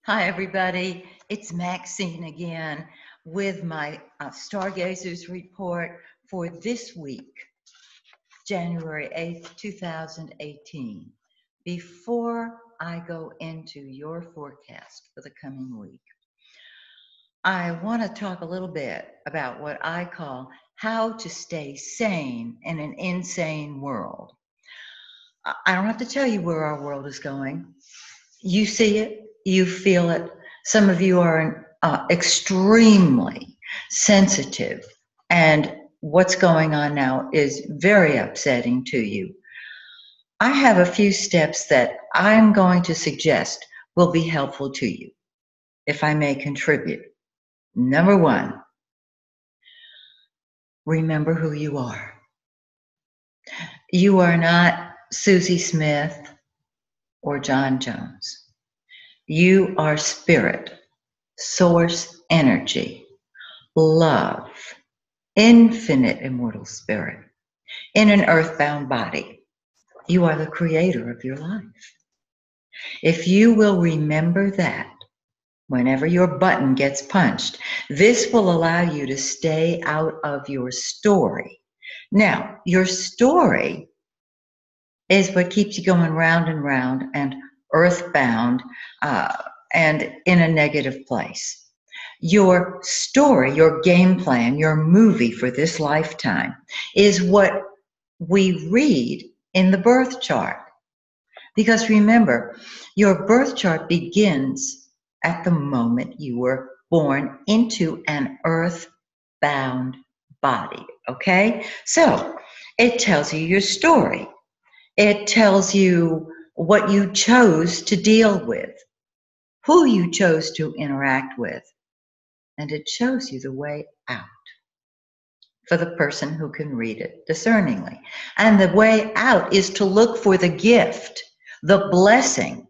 Hi, everybody. It's Maxine again with my Stargazers report for this week, January 8th, 2018. Before I go into your forecast for the coming week, I want to talk a little bit about what I call how to stay sane in an insane world. I don't have to tell you where our world is going. You see it, you feel it. Some of you are extremely sensitive, and what's going on now is very upsetting to you. I have a few steps that I'm going to suggest will be helpful to you, if I may contribute. Number one, remember who you are. You are not Susie Smith or John Jones. You are spirit, source energy, love, infinite immortal spirit in an earthbound body. You are the creator of your life. If you will remember that whenever your button gets punched, this will allow you to stay out of your story. Now, your story is what keeps you going round and round and earthbound and in a negative place. Your story, your game plan, your movie for this lifetime is what we read in the birth chart. Because remember, your birth chart begins at the moment you were born into an earthbound body, okay? So it tells you your story. It tells you what you chose to deal with, who you chose to interact with, and it shows you the way out for the person who can read it discerningly. And the way out is to look for the gift, the blessing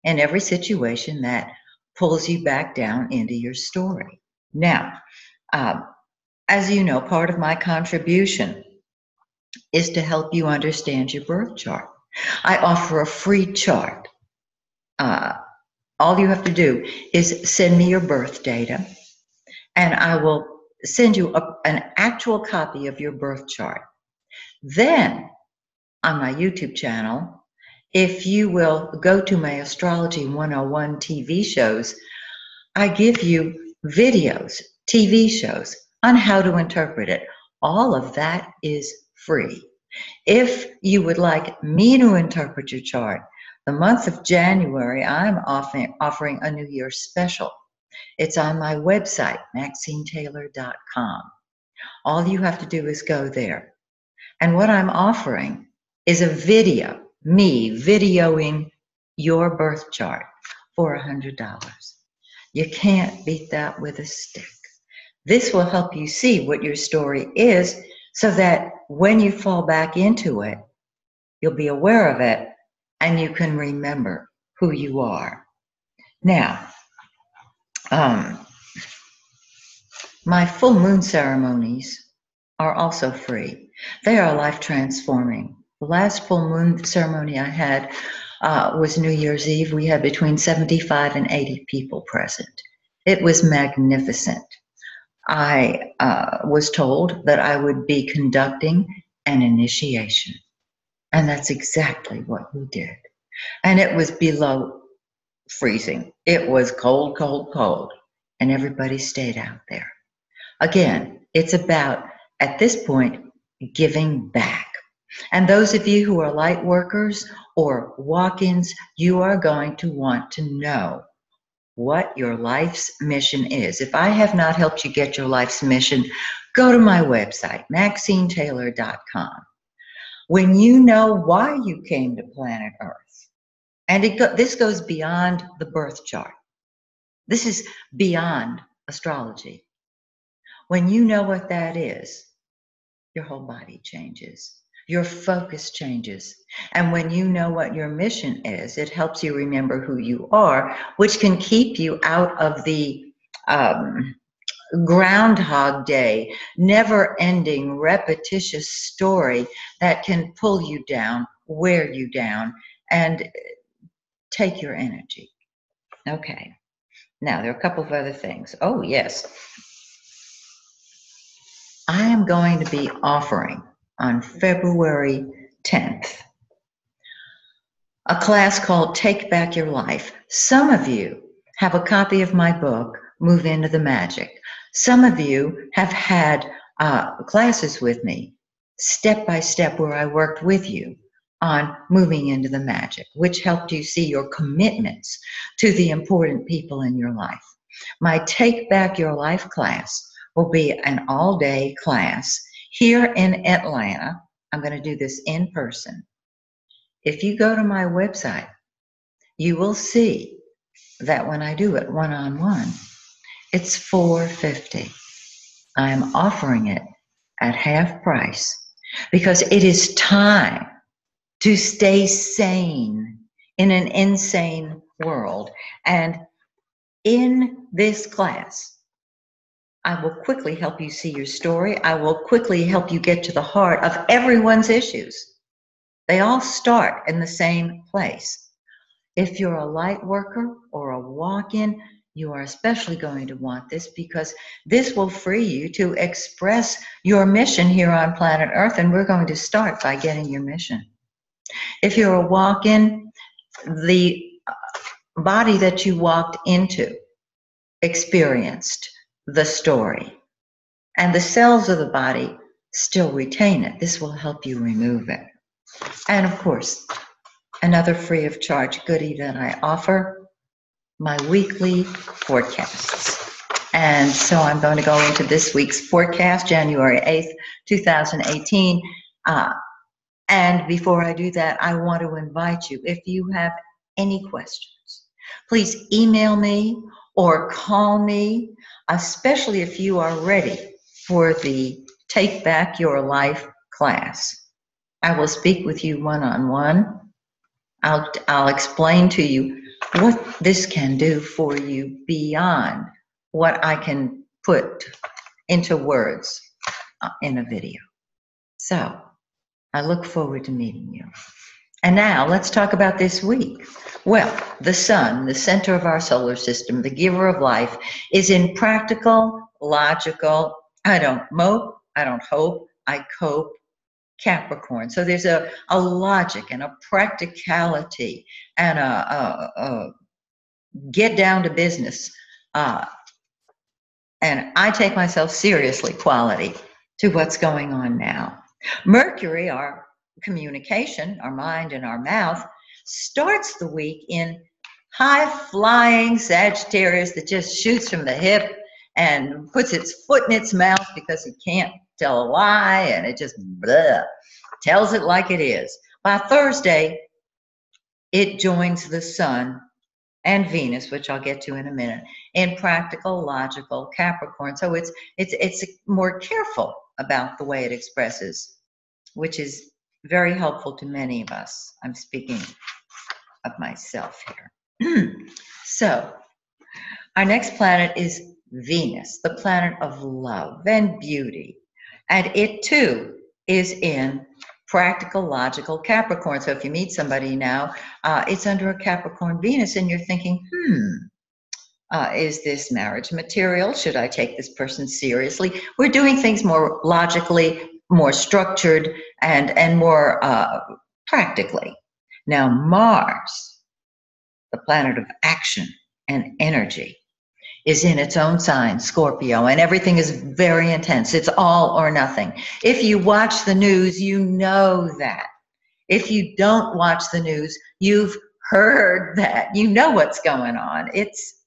in every situation that pulls you back down into your story. Now, as you know, part of my contribution is to help you understand your birth chart. I offer a free chart. All you have to do is send me your birth data, and I will send you an actual copy of your birth chart. Then, on my YouTube channel, if you will go to my Astrology 101 TV shows, I give you videos, TV shows on how to interpret it. All of that is free. If you would like me to interpret your chart, the month of January, I'm offering a New Year special. It's on my website, MaxineTaylor.com. All you have to do is go there. And what I'm offering is a video, me videoing your birth chart for $100. You can't beat that with a stick. This will help you see what your story is so that when you fall back into it, you'll be aware of it and you can remember who you are. Now, my full moon ceremonies are also free. They are life transforming. The last full moon ceremony I had was New Year's Eve. We had between 75 and 80 people present. It was magnificent. I was told that I would be conducting an initiation. And that's exactly what we did. And it was below freezing. It was cold, cold, cold. And everybody stayed out there. Again, it's about, at this point, giving back. And those of you who are light workers or walk-ins, you are going to want to know what your life's mission is. If I have not helped you get your life's mission, go to my website, MaxineTaylor.com. When you know why you came to planet Earth, and this goes beyond the birth chart. This is beyond astrology. When you know what that is, your whole body changes. Your focus changes. And when you know what your mission is, it helps you remember who you are, which can keep you out of the Groundhog Day, never-ending, repetitious story that can pull you down, wear you down, and take your energy. Okay. Now, there are a couple of other things. Oh, yes. I am going to be offering on February 10th a class called Take Back Your Life. Some of you have a copy of my book, Move Into the Magic. Some of you have had classes with me, step by step, where I worked with you on moving into the magic, which helped you see your commitments to the important people in your life. My Take Back Your Life class will be an all-day class here in Atlanta. I'm going to do this in person. If you go to my website, you will see that when I do it one-on-one, it's $450. I'm offering it at half price because it is time to stay sane in an insane world. And in this class, I will quickly help you see your story. I will quickly help you get to the heart of everyone's issues. They all start in the same place. If you're a light worker or a walk-in, you are especially going to want this because this will free you to express your mission here on planet Earth, and we're going to start by getting your mission. If you're a walk-in, the body that you walked into experienced the story, and the cells of the body still retain it. This will help you remove it. And of course, another free of charge goodie that I offer, my weekly forecasts. And so I'm going to go into this week's forecast, January 8th, 2018. And before I do that, I want to invite you, if you have any questions, please email me or call me, especially if you are ready for the Take Back Your Life class. I will speak with you one-on-one. I'll explain to you what this can do for you beyond what I can put into words in a video. So I look forward to meeting you. And now let's talk about this week. Well, the sun, the center of our solar system, the giver of life, is in practical, logical, I don't mope, I don't hope, I cope, Capricorn. So there's a logic and a practicality and a get down to business. And I take myself seriously quality to what's going on now. Mercury, our communication, our mind and our mouth, starts the week in high-flying Sagittarius that just shoots from the hip and puts its foot in its mouth because it can't tell a lie, and it just blah, tells it like it is. By Thursday, it joins the sun and Venus, which I'll get to in a minute, in practical, logical Capricorn. So it's more careful about the way it expresses, which is very helpful to many of us. I'm speaking of myself here. So our next planet is Venus, the planet of love and beauty. And it too is in practical, logical Capricorn. So if you meet somebody now, it's under a Capricorn Venus, and you're thinking, is this marriage material? Should I take this person seriously? We're doing things more logically, more structured, and more practically. Now, Mars, the planet of action and energy, is in its own sign, Scorpio, and everything is very intense. It's all or nothing. If you watch the news, you know that. If you don't watch the news, you've heard that. You know what's going on. It's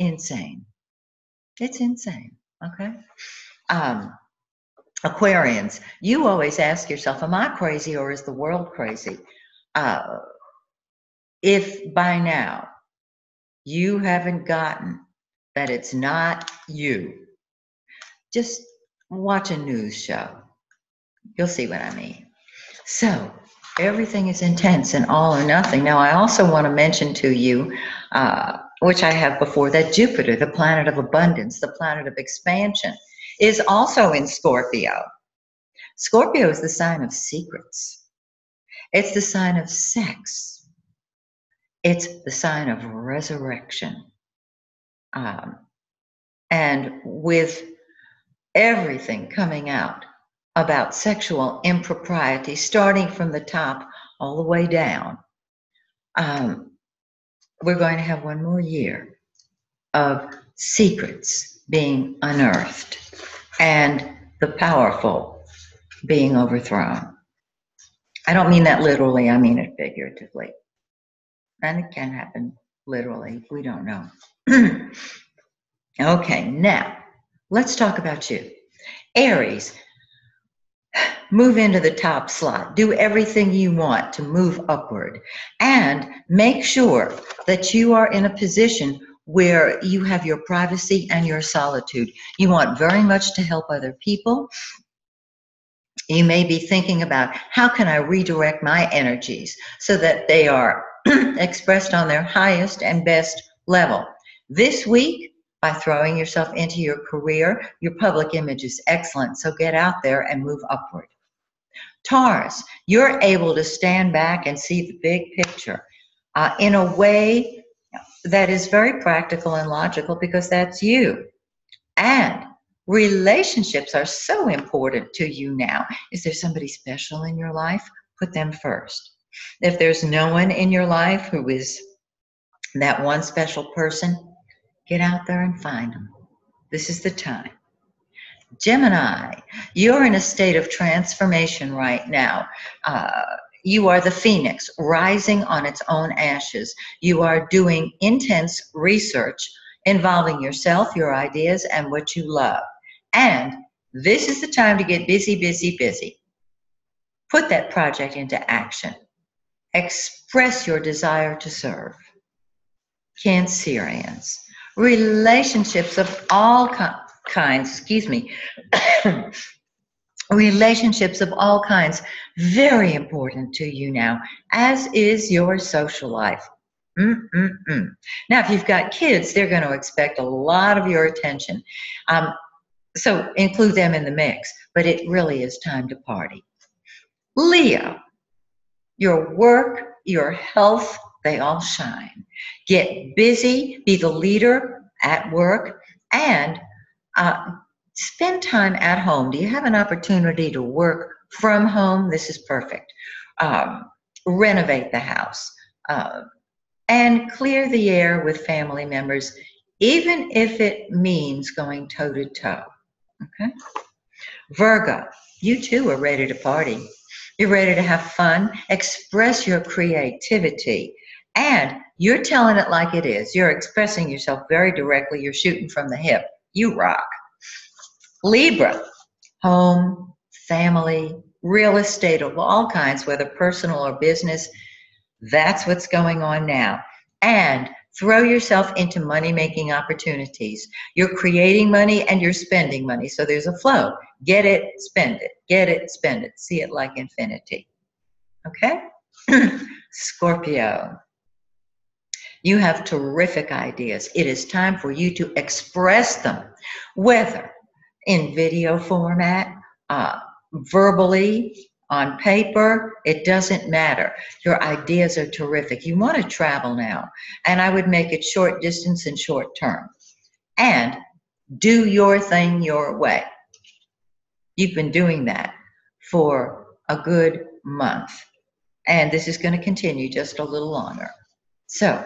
insane. It's insane, okay? Aquarians, you always ask yourself, am I crazy or is the world crazy? If by now you haven't gotten that it's not you, just watch a news show. You'll see what I mean. So everything is intense and all or nothing. Now, I also want to mention to you, which I have before, that Jupiter, the planet of abundance, the planet of expansion, is also in Scorpio. Scorpio is the sign of secrets. It's the sign of sex. It's the sign of resurrection. Um, and with everything coming out about sexual impropriety, starting from the top all the way down, we're going to have one more year of secrets being unearthed and the powerful being overthrown. I don't mean that literally, I mean it figuratively. And it can happen literally, we don't know. Okay, now let's talk about you. Aries, move into the top slot. Do everything you want to move upward. And make sure that you are in a position where you have your privacy and your solitude. You want very much to help other people. You may be thinking about, how can I redirect my energies so that they are expressed on their highest and best level? This week, by throwing yourself into your career, your public image is excellent, so get out there and move upward. Taurus, you're able to stand back and see the big picture in a way that is very practical and logical, because that's you. And relationships are so important to you now. Is there somebody special in your life? Put them first. If there's no one in your life who is that one special person, get out there and find them. This is the time. Gemini, you're in a state of transformation right now. You are the phoenix rising on its own ashes. You are doing intense research involving yourself, your ideas, and what you love. And this is the time to get busy, busy, busy. Put that project into action. Express your desire to serve. Cancerians, relationships of all kinds, relationships of all kinds, very important to you now, as is your social life. Now, if you've got kids, they're going to expect a lot of your attention. So include them in the mix, but it really is time to party. Leo, your work, your health, they all shine. Get busy, be the leader at work, and spend time at home. Do you have an opportunity to work from home? This is perfect. Renovate the house and clear the air with family members, even if it means going toe to toe. Okay? Virgo, you too are ready to party. You're ready to have fun, express your creativity, and you're telling it like it is. You're expressing yourself very directly. You're shooting from the hip. You rock. Libra, home, family, real estate of all kinds, whether personal or business, that's what's going on now. And throw yourself into money-making opportunities. You're creating money and you're spending money, so there's a flow. Get it, spend it. Get it, spend it. See it like infinity. Okay? Scorpio, you have terrific ideas. It is time for you to express them, whether in video format, verbally, on paper, it doesn't matter. Your ideas are terrific. You want to travel now, and I would make it short distance and short term. And do your thing your way. You've been doing that for a good month, and this is going to continue just a little longer. So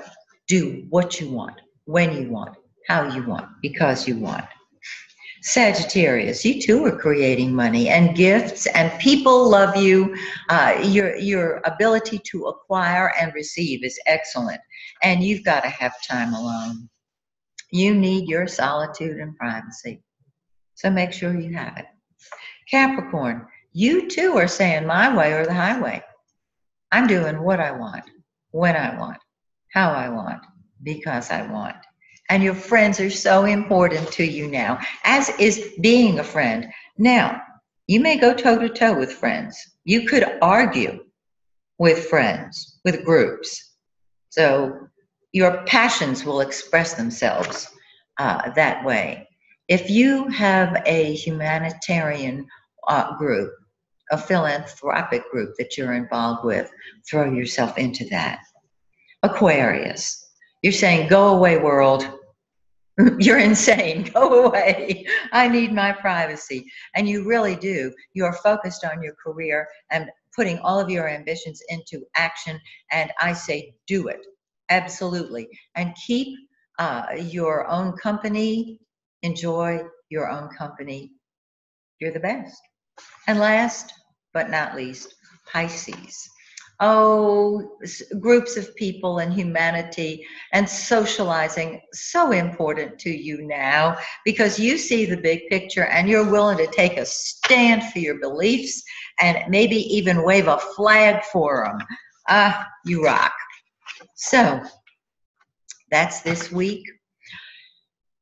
do what you want, when you want, how you want, because you want. Sagittarius, you too are creating money and gifts, and people love you. Your ability to acquire and receive is excellent, and you've got to have time alone. You need your solitude and privacy, so make sure you have it. Capricorn, you too are saying my way or the highway. I'm doing what I want, when I want, how I want, because I want. And your friends are so important to you now, as is being a friend. Now, you may go toe-to-toe with friends. You could argue with friends, with groups. So your passions will express themselves that way. If you have a humanitarian group, a philanthropic group that you're involved with, throw yourself into that. Aquarius, you're saying, go away, world. You're insane. Go away. I need my privacy. And you really do. You are focused on your career and putting all of your ambitions into action. And I say, do it. Absolutely. And keep your own company. Enjoy your own company. You're the best. And last but not least, Pisces. Oh, groups of people and humanity and socializing, so important to you now because you see the big picture and you're willing to take a stand for your beliefs and maybe even wave a flag for them. Ah, you rock. So that's this week.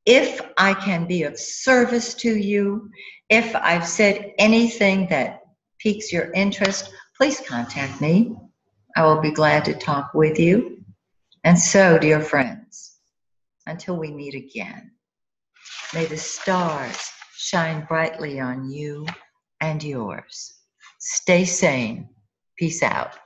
If I can be of service to you, if I've said anything that piques your interest, please contact me. I will be glad to talk with you. And so, dear friends, until we meet again, may the stars shine brightly on you and yours. Stay sane. Peace out.